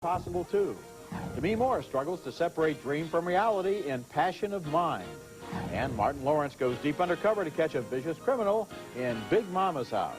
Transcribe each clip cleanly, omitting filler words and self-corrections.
Possible too. Demi Moore struggles to separate dream from reality in Passion of Mind. And Martin Lawrence goes deep undercover to catch a vicious criminal in Big Mama's House.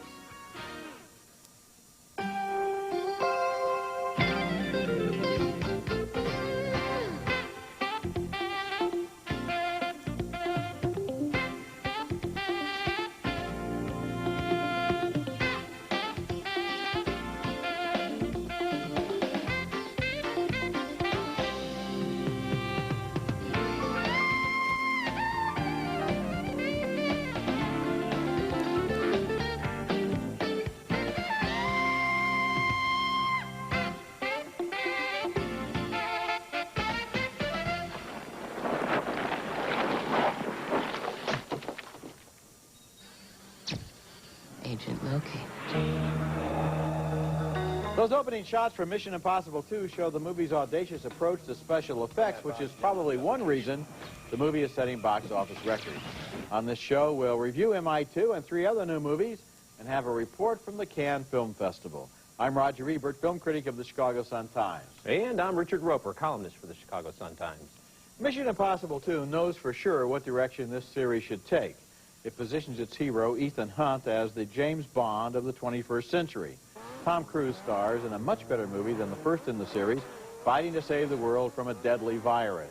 Agent located. Those opening shots from Mission Impossible 2 show the movie's audacious approach to special effects, which is probably one reason the movie is setting box office records. On this show, we'll review I-2 and 3 other new movies and have a report from the Cannes Film Festival. I'm Roger Ebert, film critic of the Chicago Sun-Times. And I'm Richard Roeper, columnist for the Chicago Sun-Times. Mission Impossible 2 knows for sure what direction this series should take. It positions its hero, Ethan Hunt, as the James Bond of the 21st century. Tom Cruise stars in a much better movie than the first in the series, fighting to save the world from a deadly virus.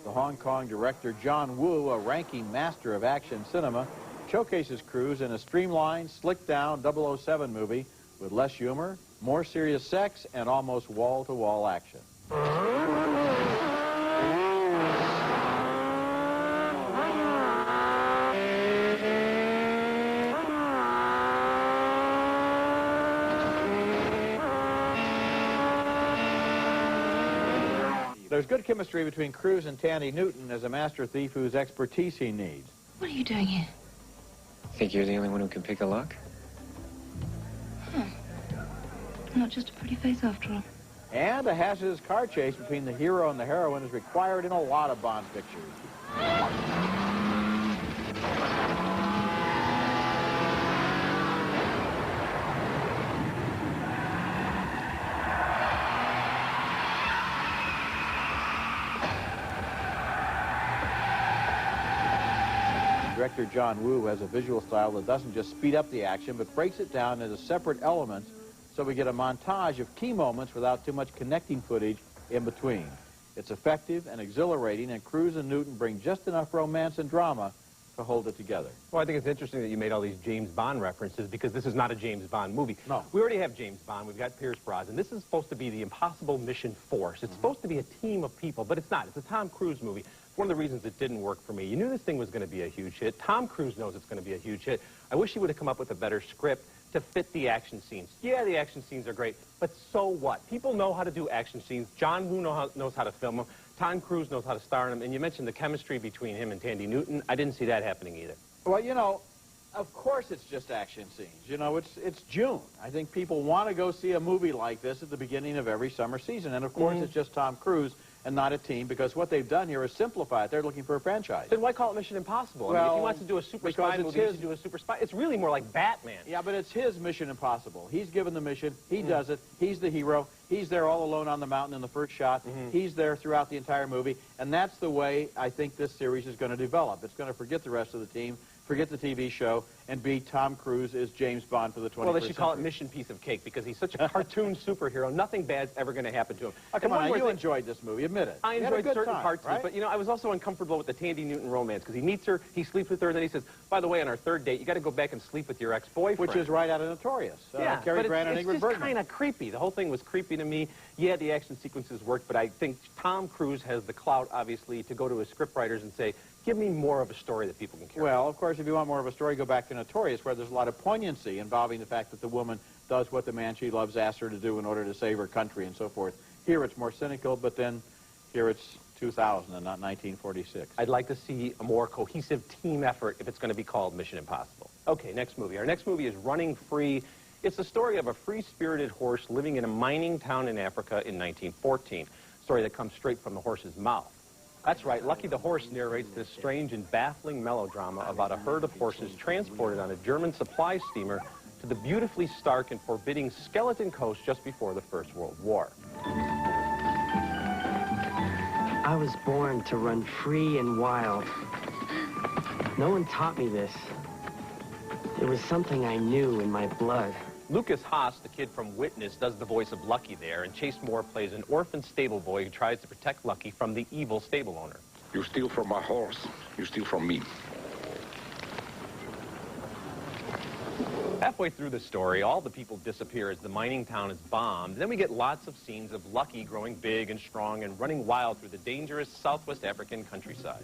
The Hong Kong director John Woo, a ranking master of action cinema, showcases Cruise in a streamlined, slicked-down 007 movie with less humor, more serious sex, and almost wall-to-wall action. There's good chemistry between Cruise and Tandy Newton as a master thief whose expertise he needs. What are you doing here? Think you're the only one who can pick a lock? Huh. Not just a pretty face after all. And a hazardous car chase between the hero and the heroine is required in a lot of Bond pictures. Director John Woo has a visual style that doesn't just speed up the action, but breaks it down into separate elements so we get a montage of key moments without too much connecting footage in between. It's effective and exhilarating, and Cruise and Newton bring just enough romance and drama to hold it together. Well, I think it's interesting that you made all these James Bond references because this is not a James Bond movie. No. We already have James Bond. We've got Pierce Brosnan. This is supposed to be the impossible mission force. It's supposed to be a team of people, but it's not. It's a Tom Cruise movie. One of the reasons it didn't work for me. You knew this thing was going to be a huge hit. Tom Cruise knows it's going to be a huge hit. I wish he would have come up with a better script to fit the action scenes. Yeah, the action scenes are great, but so what? People know how to do action scenes. John Woo knows how to film them. Tom Cruise knows how to star in them. And you mentioned the chemistry between him and Tandy Newton. I didn't see that happening either. Well, you know, of course it's just action scenes. You know, it's June. I think people want to go see a movie like this at the beginning of every summer season. And, of course, it's just Tom Cruise and not a team, because what they've done here is simplify it. They're looking for a franchise. Then why call it Mission Impossible? Well, I mean, if he wants to do a super spy movie, he should do a super spy. It's really more like Batman. Yeah, but it's his Mission Impossible. He's given the mission. He does it. He's the hero. He's there all alone on the mountain in the first shot. He's there throughout the entire movie. And that's the way I think this series is going to develop. It's going to forget the rest of the team, forget the TV show, and be Tom Cruise as James Bond for the 21st century. Well, they should call it Mission Piece of Cake because he's such a cartoon superhero. Nothing bad's ever going to happen to him. Oh, come on, you enjoyed this movie. Admit it. I enjoyed certain parts of it, but, you know, I was also uncomfortable with the Tandy Newton romance because he meets her, he sleeps with her, and then he says, by the way, on our third date, you got to go back and sleep with your ex-boyfriend. Which is right out of Notorious. Yeah, Cary Grant and it's Ingrid just kind of creepy. The whole thing was creepy to me. Yeah, the action sequences worked, but I think Tom Cruise has the clout, obviously, to go to his scriptwriters and say, give me more of a story that people can care about. Well, of course, if you want more of a story, go back to Notorious, where there's a lot of poignancy involving the fact that the woman does what the man she loves asks her to do in order to save her country and so forth. Here it's more cynical, but then here it's 2000 and not 1946. I'd like to see a more cohesive team effort if it's going to be called Mission Impossible. Okay, next movie. Our next movie is Running Free. It's the story of a free-spirited horse living in a mining town in Africa in 1914. A story that comes straight from the horse's mouth. That's right, Lucky the Horse narrates this strange and baffling melodrama about a herd of horses transported on a German supply steamer to the beautifully stark and forbidding Skeleton Coast just before the First World War. I was born to run free and wild. No one taught me this. It was something I knew in my blood. Lucas Haas, the kid from Witness, does the voice of Lucky there, and Chase Moore plays an orphan stable boy who tries to protect Lucky from the evil stable owner. You steal from my horse, you steal from me. Halfway through the story, all the people disappear as the mining town is bombed. Then we get lots of scenes of Lucky growing big and strong and running wild through the dangerous Southwest African countryside.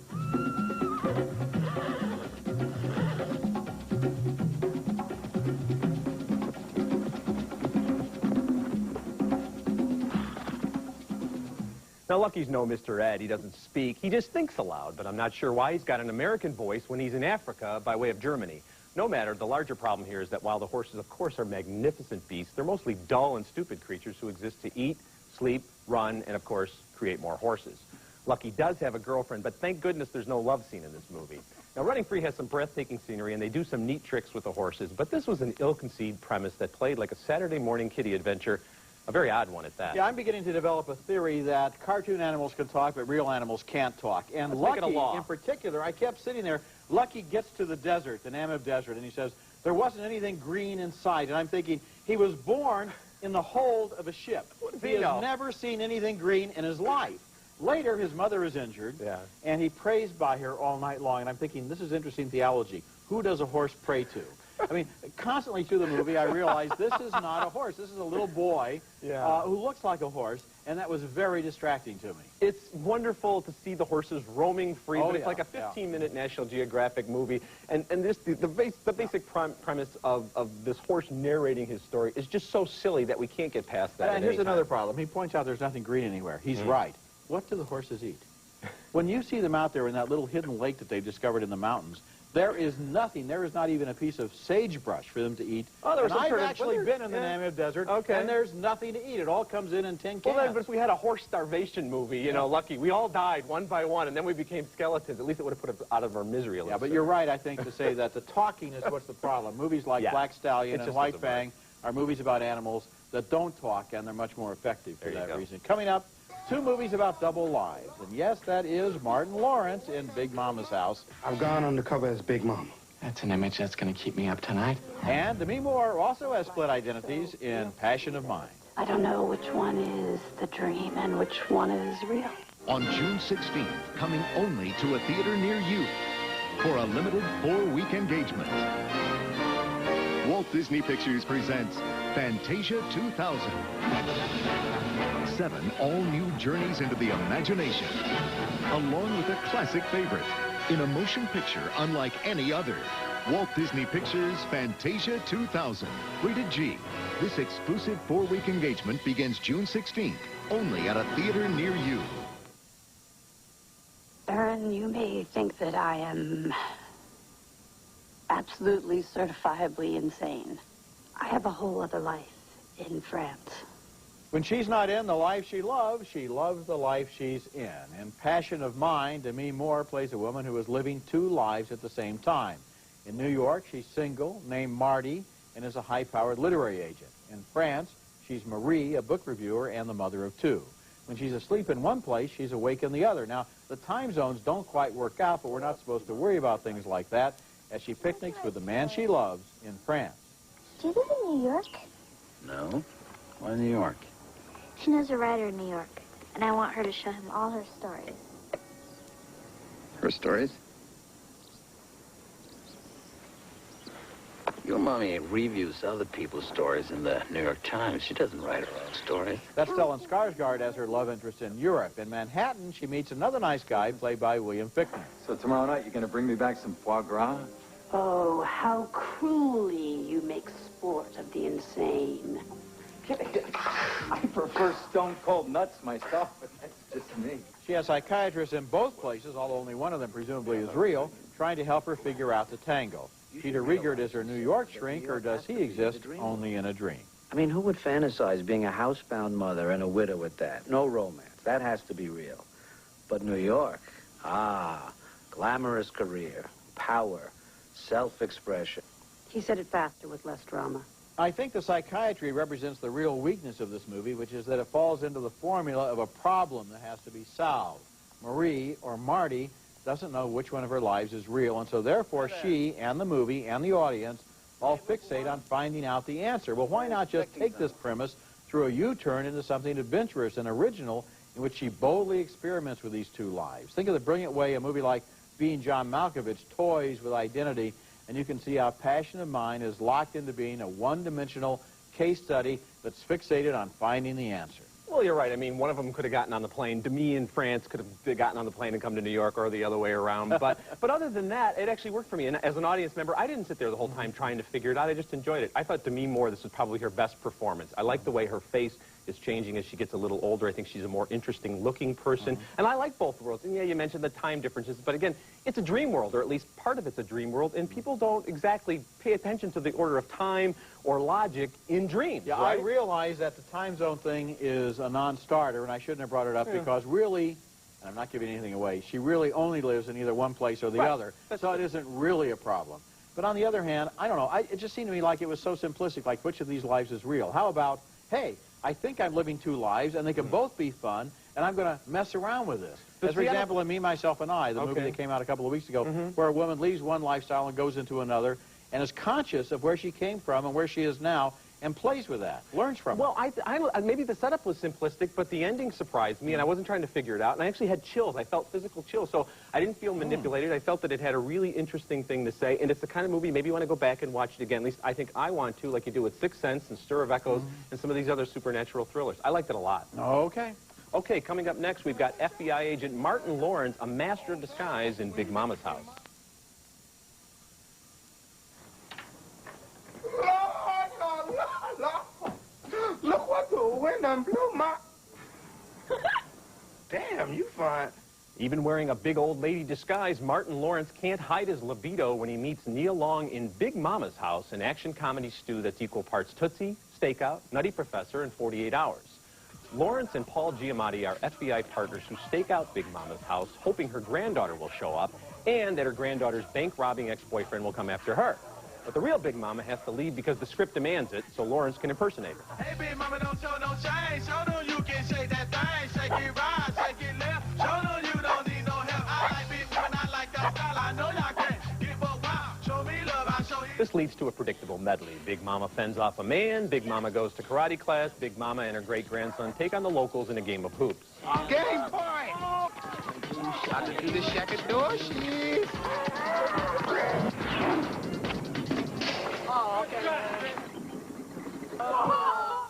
Now, Lucky's no Mr. Ed. He doesn't speak. He just thinks aloud, but I'm not sure why he's got an American voice when he's in Africa by way of Germany. No matter, the larger problem here is that while the horses, of course, are magnificent beasts, they're mostly dull and stupid creatures who exist to eat, sleep, run, and, of course, create more horses. Lucky does have a girlfriend, but thank goodness there's no love scene in this movie. Now, Running Free has some breathtaking scenery, and they do some neat tricks with the horses, but this was an ill-conceived premise that played like a Saturday morning kiddie adventure, a very odd one at that. Yeah, I'm beginning to develop a theory that cartoon animals can talk, but real animals can't talk. And Let's make it a Lucky, law. in particular, I kept sitting there. Lucky gets to the desert, the Namib Desert, and he says, there wasn't anything green in sight. And I'm thinking, he was born in the hold of a ship. He has never seen anything green in his life. Later, his mother is injured, and he prays by her all night long. And I'm thinking, this is interesting theology. Who does a horse pray to? I mean, constantly through the movie, I realized this is not a horse. This is a little boy who looks like a horse, and that was very distracting to me. It's wonderful to see the horses roaming free, but it's like a 15-minute National Geographic movie. And this, the basic premise of this horse narrating his story is just so silly that we can't get past that. And here's another problem. He points out there's nothing green anywhere. He's right. What do the horses eat? When you see them out there in that little hidden lake that they've discovered in the mountains, there is nothing. There is not even a piece of sagebrush for them to eat. Oh, there was and I've actually been in the Namib Desert, and there's nothing to eat. It all comes in tin cans. Well, then, but if we had a horse starvation movie, you know, Lucky, we all died one by one, and then we became skeletons. At least it would have put us out of our misery a little bit. Yeah, but you're right, I think, to say that the talking is what's the problem. Movies like Black Stallion and White Fang are movies about animals that don't talk, and they're much more effective for that reason. Coming up, 2 movies about double lives. And yes, that is Martin Lawrence in Big Mama's house. I've gone undercover as Big Mama. That's an image that's going to keep me up tonight. And Demi Moore also has split identities in Passion of Mind. I don't know which one is the dream and which one is real. On June 16th, coming only to a theater near you for a limited 4-week engagement. Walt Disney Pictures presents Fantasia 2000. 7 all-new journeys into the imagination, along with a classic favorite in a motion picture unlike any other. Walt Disney Pictures Fantasia 2000. Rated G. This exclusive 4-week engagement begins June 16th, only at a theater near you. Aaron, you may think that I am absolutely certifiably insane. I have a whole other life in France. When she's not in the life she loves the life she's in. In Passion of Mind, Demi Moore plays a woman who is living 2 lives at the same time. In New York, she's single, named Marty, and is a high-powered literary agent. In France, she's Marie, a book reviewer, and the mother of 2. When she's asleep in one place, she's awake in the other. Now, the time zones don't quite work out, but we're not supposed to worry about things like that as she picnics with the man she loves in France. Do you live in New York? No. Why New York? She knows a writer in New York, and I want her to show him all her stories. Her stories? Your mommy reviews other people's stories in the New York Times. She doesn't write her own stories. That's Stellan Skarsgård as her love interest in Europe. In Manhattan, she meets another nice guy played by William Fichtner. So tomorrow night, you're going to bring me back some foie gras? Oh, how cruelly you make sport of the insane. I prefer stone-cold nuts myself, but that's just me. She has psychiatrists in both places, although only one of them presumably is real, trying to help her figure out the tango. Peter Riegert is her New York shrink, or does he exist only in a dream? I mean, who would fantasize being a housebound mother and a widow at that? No romance. That has to be real. But New York, glamorous career, power, self-expression. He said it faster with less drama. I think the psychiatry represents the real weakness of this movie, which is that it falls into the formula of a problem that has to be solved. Marie, or Marty, doesn't know which one of her lives is real, and so therefore she and the movie and the audience all fixate on finding out the answer. Well, why not just take this premise through a U-turn into something adventurous and original in which she boldly experiments with these two lives? Think of the brilliant way a movie like Being John Malkovich toys with identity, and you can see how Passion of Mine is locked into being a one-dimensional case study that's fixated on finding the answer. Well, you're right. I mean, one of them could have gotten on the plane. Demi in France could have gotten on the plane and come to New York, or the other way around. But other than that, it actually worked for me. And as an audience member, I didn't sit there the whole time trying to figure it out. I just enjoyed it. I thought Demi Moore, this was probably her best performance. I like the way her face is changing as she gets a little older. I think she's a more interesting looking person. And I like both worlds. And yeah, you mentioned the time differences, but again, it's a dream world, or at least part of it's a dream world, and people don't exactly pay attention to the order of time or logic in dreams. Yeah, right? I realize that the time zone thing is a non-starter, and I shouldn't have brought it up because really, and I'm not giving anything away, she really only lives in either one place or the other, so it isn't really a problem. But on the other hand, I don't know, it just seemed to me like it was so simplistic, like which of these lives is real? How about, hey, I think I'm living two lives, and they can both be fun, and I'm going to mess around with this. As for example, in Me, Myself, and I, the movie that came out a couple of weeks ago, where a woman leaves one lifestyle and goes into another, and is conscious of where she came from and where she is now, and plays with that, learns from it. Well, maybe the setup was simplistic, but the ending surprised me, and I wasn't trying to figure it out, and I actually had chills. I felt physical chills, so I didn't feel manipulated. I felt that it had a really interesting thing to say, and it's the kind of movie maybe you want to go back and watch it again. At least I think I want to, like you do with Sixth Sense and Stir of Echoes and some of these other supernatural thrillers. I liked it a lot. Okay. Okay, coming up next, we've got FBI agent Martin Lawrence, a master of disguise in Big Mama's house. Look what the wind done blew my... Damn, you fine. Even wearing a big old lady disguise, Martin Lawrence can't hide his libido when he meets Nia Long in Big Mama's house, an action comedy stew that's equal parts Tootsie, Stakeout, Nutty Professor, and 48 Hours. Lawrence and Paul Giamatti are FBI partners who stake out Big Mama's house, hoping her granddaughter will show up, and that her granddaughter's bank-robbing ex-boyfriend will come after her. But the real Big Mama has to leave because the script demands it, so Lawrence can impersonate her. Hey, Big Mama, don't show no shame. Show them you can shake that thing. Shake it right, shake it left. Show them you don't need no help. I like big women, I like that style. I know y'all can get buck wild. Show me love, I show you. This leads to a predictable medley. Big Mama fends off a man, Big Mama goes to karate class, Big Mama and her great-grandson take on the locals in a game of hoops. Game point! Shot to do the shakadoshies.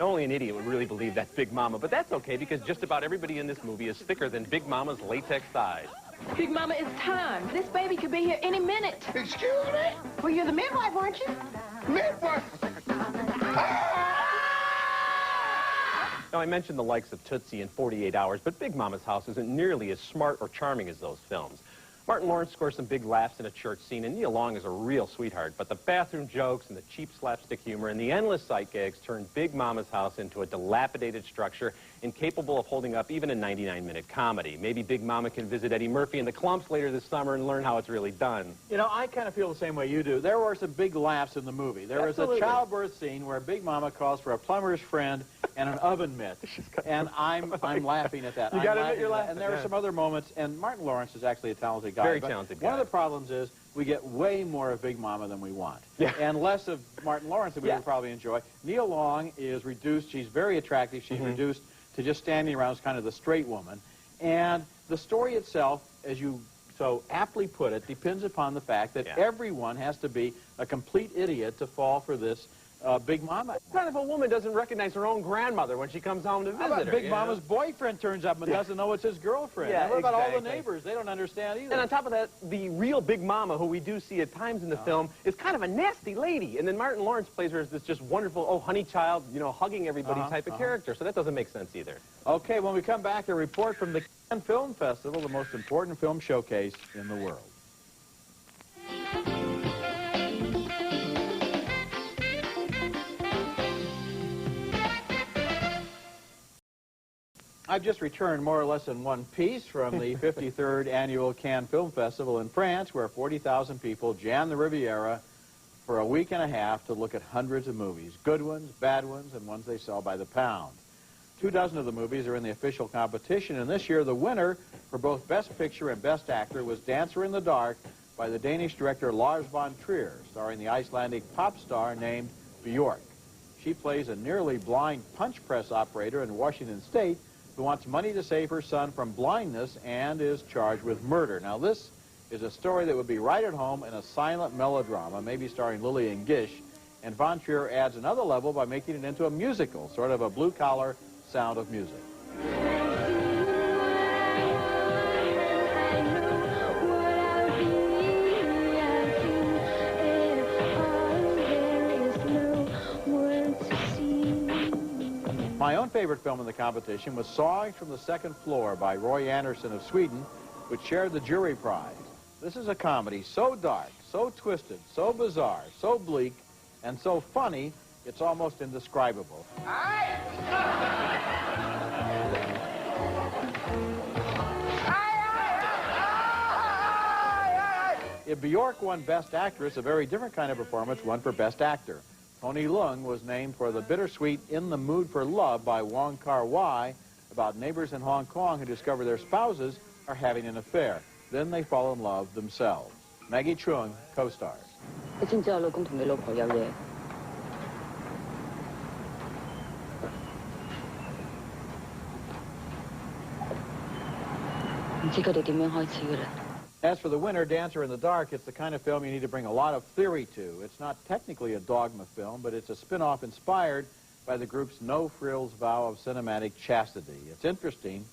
Only an idiot would really believe that Big Mama, but that's okay because just about everybody in this movie is thicker than Big Mama's latex thighs. Big Mama, it's time. This baby could be here any minute. Excuse me? Well, you're the midwife, aren't you? Midwife! Now, I mentioned the likes of Tootsie and 48 Hours, but Big Mama's house isn't nearly as smart or charming as those films. Martin Lawrence scores some big laughs in a church scene, and Nia Long is a real sweetheart. But the bathroom jokes and the cheap slapstick humor and the endless sight gags turn Big Mama's house into a dilapidated structure incapable of holding up even a 99-minute comedy. Maybe Big Mama can visit Eddie Murphy and the Clumps later this summer and learn how it's really done. You know, I kind of feel the same way you do. There were some big laughs in the movie. There was a childbirth scene where Big Mama calls for a plumber's friend and an oven mitt, and I'm laughing at that. You got to admit you're laughing. And there are some other moments, and Martin Lawrence is actually a talented guy. Very talented guy. One of the problems is we get way more of Big Mama than we want, and less of Martin Lawrence than we would probably enjoy. Nia Long is reduced. She's very attractive. She's reduced to just standing around as kind of the straight woman. And the story itself, as you so aptly put it, depends upon the fact that everyone has to be a complete idiot to fall for this Big Mama. What kind of a woman doesn't recognize her own grandmother when she comes home to visit her? Big Mama's boyfriend turns up and doesn't know it's his girlfriend. Yeah, and what about all the neighbors? They don't understand either. And on top of that, the real Big Mama, who we do see at times in the film, is kind of a nasty lady. And then Martin Lawrence plays her as this just wonderful, oh, honey child, you know, hugging everybody type of character. So that doesn't make sense either. Okay, when we come back, a report from the Cannes Film Festival, the most important film showcase in the world. I've just returned more or less in one piece from the 53rd Annual Cannes Film Festival in France, where 40,000 people jammed the Riviera for a week and a half to look at hundreds of movies, good ones, bad ones, and ones they sell by the pound. 24 of the movies are in the official competition, and this year the winner for both Best Picture and Best Actor was Dancer in the Dark by the Danish director Lars von Trier, starring the Icelandic pop star named Björk. She plays a nearly blind punch press operator in Washington State who wants money to save her son from blindness and is charged with murder. Now, this is a story that would be right at home in a silent melodrama, maybe starring Lillian Gish, and von Trier adds another level by making it into a musical, sort of a blue-collar Sound of Music. My own favorite film in the competition was Songs from the Second Floor by Roy Andersson of Sweden, which shared the jury prize. This is a comedy so dark, so twisted, so bizarre, so bleak, and so funny, it's almost indescribable. If Björk won Best Actress, a very different kind of performance won for Best Actor. Tony Leung was named for the bittersweet In the Mood for Love by Wong Kar-wai, about neighbors in Hong Kong who discover their spouses are having an affair. Then they fall in love themselves. Maggie Chung co-stars. As for the winner, Dancer in the Dark, it's the kind of film you need to bring a lot of theory to. It's not technically a dogma film, but it's a spin-off inspired by the group's no-frills vow of cinematic chastity. It's interesting,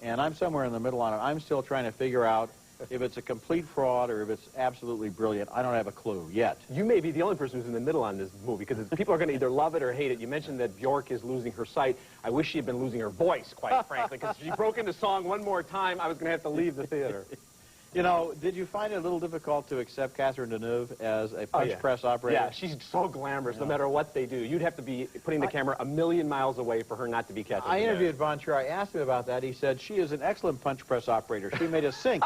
and I'm somewhere in the middle on it. I'm still trying to figure out if it's a complete fraud or if it's absolutely brilliant. I don't have a clue yet. You may be the only person who's in the middle on this movie, because people are going to either love it or hate it. You mentioned that Björk is losing her sight. I wish she had been losing her voice, quite frankly, because if she broke into song one more time, I was going to have to leave the theater. You know, did you find it a little difficult to accept Catherine Deneuve as a punch press operator? Yeah, she's so glamorous, no matter what they do. You'd have to be putting the camera a million miles away for her not to be Catherine Deneuve. I interviewed Von Trier. I asked him about that. He said, she is an excellent punch press operator. She made a sink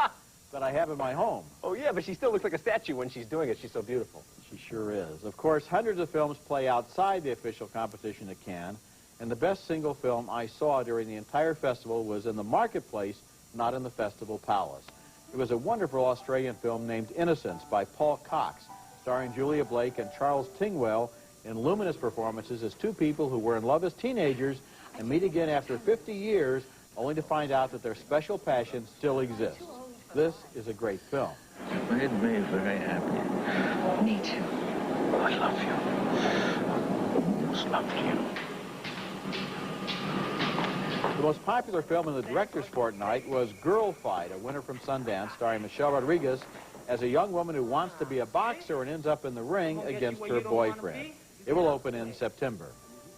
that I have in my home. Oh, yeah, but she still looks like a statue when she's doing it. She's so beautiful. She sure is. Of course, hundreds of films play outside the official competition at Cannes, and the best single film I saw during the entire festival was in the marketplace, not in the festival palace. It was a wonderful Australian film named Innocence by Paul Cox, starring Julia Blake and Charles Tingwell in luminous performances as two people who were in love as teenagers and meet again after 50 years, only to find out that their special passion still exists. This is a great film. You made me very happy. Me too. I love you. I almost loved you. The most popular film in the director's fortnight was Girlfight, a winner from Sundance, starring Michelle Rodriguez as a young woman who wants to be a boxer and ends up in the ring against her boyfriend. It will open in September.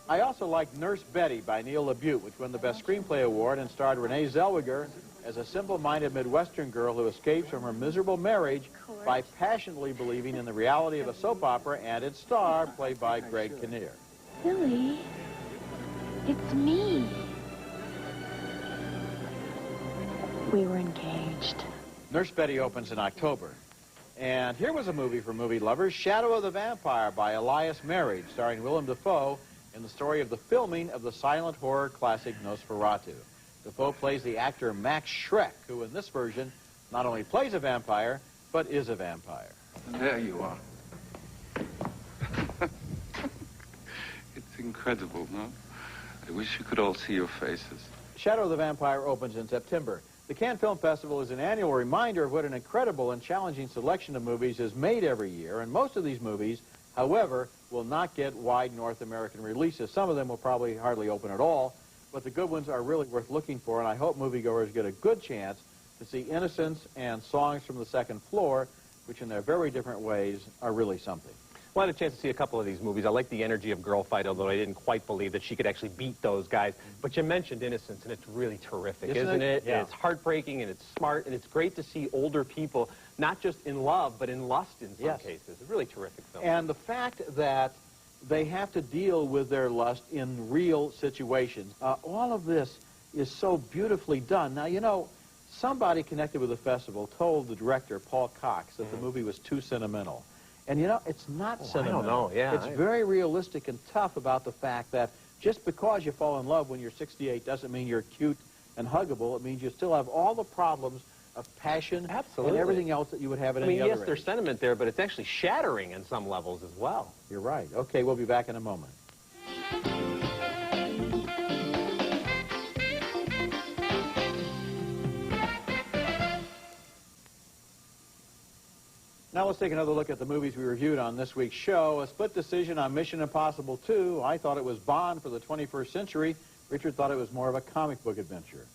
I also liked Nurse Betty by Neil LaBute, which won the Best Screenplay Award and starred Renee Zellweger as a simple-minded Midwestern girl who escapes from her miserable marriage by passionately believing in the reality of a soap opera and its star, played by Greg Kinnear. Billy, it's me. We were engaged. Nurse Betty opens in October. And here was a movie for movie lovers, Shadow of the Vampire by Elias Merriage, starring Willem Dafoe in the story of the filming of the silent horror classic Nosferatu. Dafoe plays the actor Max Schreck, who in this version not only plays a vampire, but is a vampire. There you are. It's incredible, no? I wish you could all see your faces. Shadow of the Vampire opens in September. The Cannes Film Festival is an annual reminder of what an incredible and challenging selection of movies is made every year, and most of these movies, however, will not get wide North American releases. Some of them will probably hardly open at all, but the good ones are really worth looking for, and I hope moviegoers get a good chance to see Innocence and Songs from the Second Floor, which in their very different ways are really something. Well, I had a chance to see a couple of these movies. I like the energy of Girlfight, although I didn't quite believe that she could actually beat those guys. But you mentioned Innocence, and it's really terrific, isn't it? Yeah. And it's heartbreaking, and it's smart, and it's great to see older people, not just in love, but in lust in some cases. It's a really terrific film. And the fact that they have to deal with their lust in real situations, all of this is so beautifully done. Now, you know, somebody connected with the festival told the director, Paul Cox, that the movie was too sentimental. And, you know, it's not sentimental. I don't know, yeah. It's very realistic and tough about the fact that Just because you fall in love when you're 68 doesn't mean you're cute and huggable. It means you still have all the problems of passion and everything else that you would have at any other yes, there's age. sentiment there, but it's actually shattering in some levels as well. You're right. Okay, we'll be back in a moment. Now let's take another look at the movies we reviewed on this week's show. A split decision on Mission Impossible 2. I thought it was Bond for the 21st century. Richard thought it was more of a comic book adventure.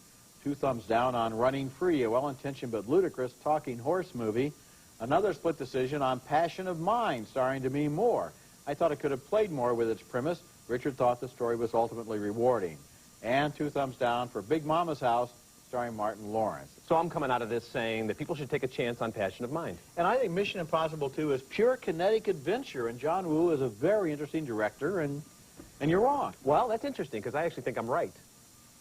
2 thumbs down on Running Free, a well-intentioned but ludicrous talking horse movie. Another split decision on Passion of Mind, starring Demi Moore. I thought it could have played more with its premise. Richard thought the story was ultimately rewarding. And 2 thumbs down for Big Mama's House, starring Martin Lawrence. So I'm coming out of this saying that people should take a chance on Passion of Mind. And I think Mission Impossible 2 is pure kinetic adventure, and John Woo is a very interesting director, and you're wrong. Well, that's interesting, because I actually think I'm right.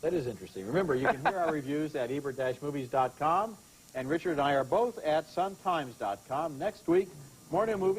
That is interesting. Remember, you can hear our reviews at ebert-movies.com, and Richard and I are both at suntimes.com. Next week, more new movies.